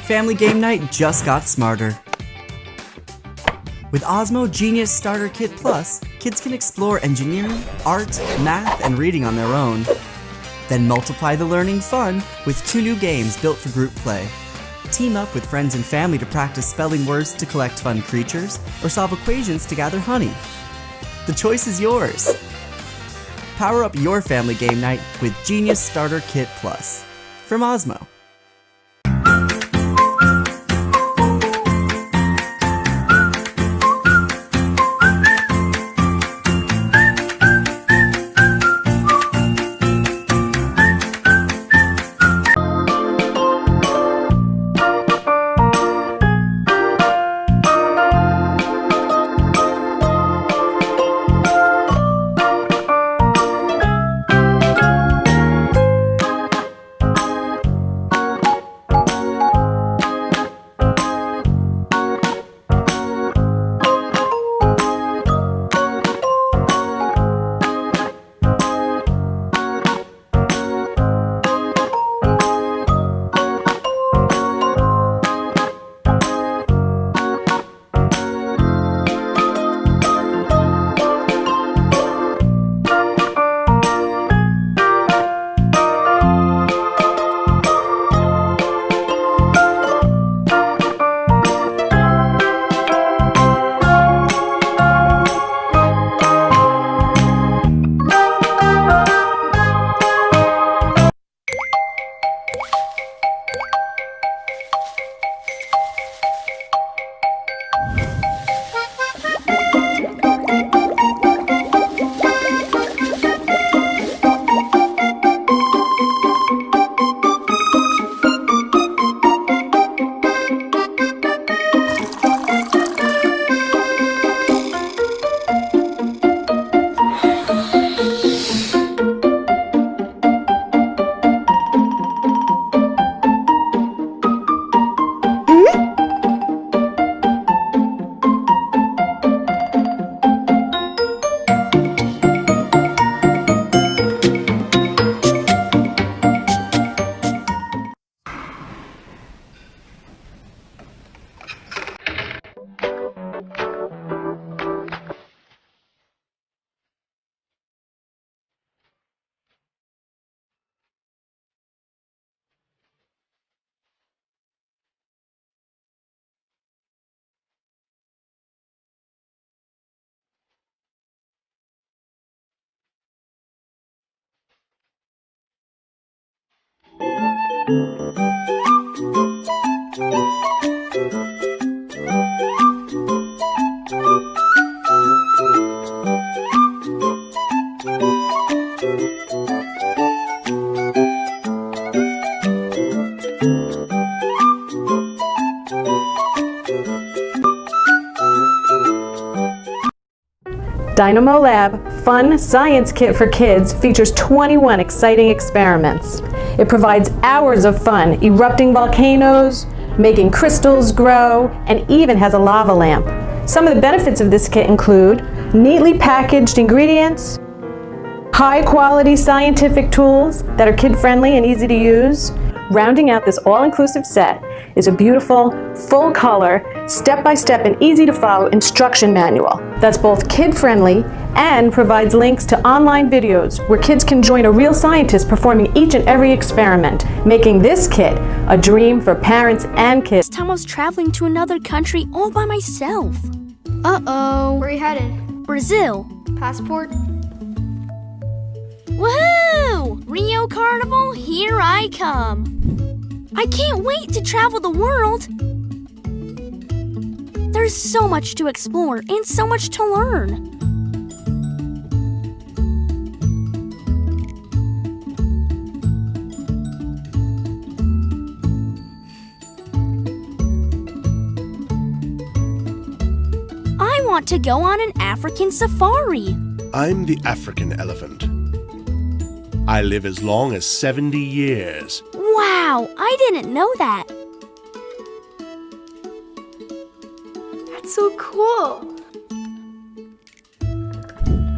Family game night just got smarter. With Osmo Genius Starter Kit Plus, kids can explore engineering, art, math, and reading on their own. Then multiply the learning fun with 2 new games built for group play. Team up with friends and family to practice spelling words to collect fun creatures, or solve equations to gather honey. The choice is yours. Power up your family game night with Genius Starter Kit Plus from Osmo. Dynamo Lab Fun Science Kit for Kids features 21 exciting experiments. It provides hours of fun erupting volcanoes, making crystals grow, and even has a lava lamp. Some of the benefits of this kit include neatly packaged ingredients, high-quality scientific tools that are kid-friendly and easy to use. Rounding out this all-inclusive set is a beautiful, full-color, step-by-step and easy-to-follow instruction manual that's both kid-friendly and provides links to online videos where kids can join a real scientist performing each and every experiment, making this kit a dream for parents and kids. This time I was traveling to another country all by myself. Uh-oh. Where are you headed? Brazil. Passport? Woohoo! Rio Carnival, here I come. I can't wait to travel the world. There's so much to explore and so much to learn. I want to go on an African safari. I'm the African elephant. I live as long as 70 years. Wow, I didn't know that. That's so cool.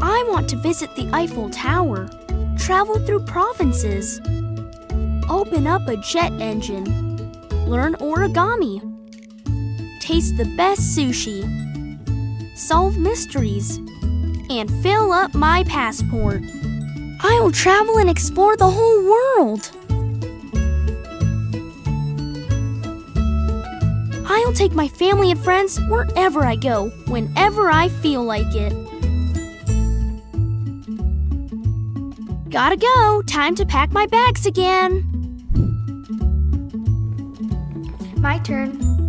I want to visit the Eiffel Tower, travel through provinces, open up a jet engine, learn origami, taste the best sushi, solve mysteries, and fill up my passport. I'll travel and explore the whole world. I'll take my family and friends wherever I go, whenever I feel like it. Gotta go. Time to pack my bags again. My turn.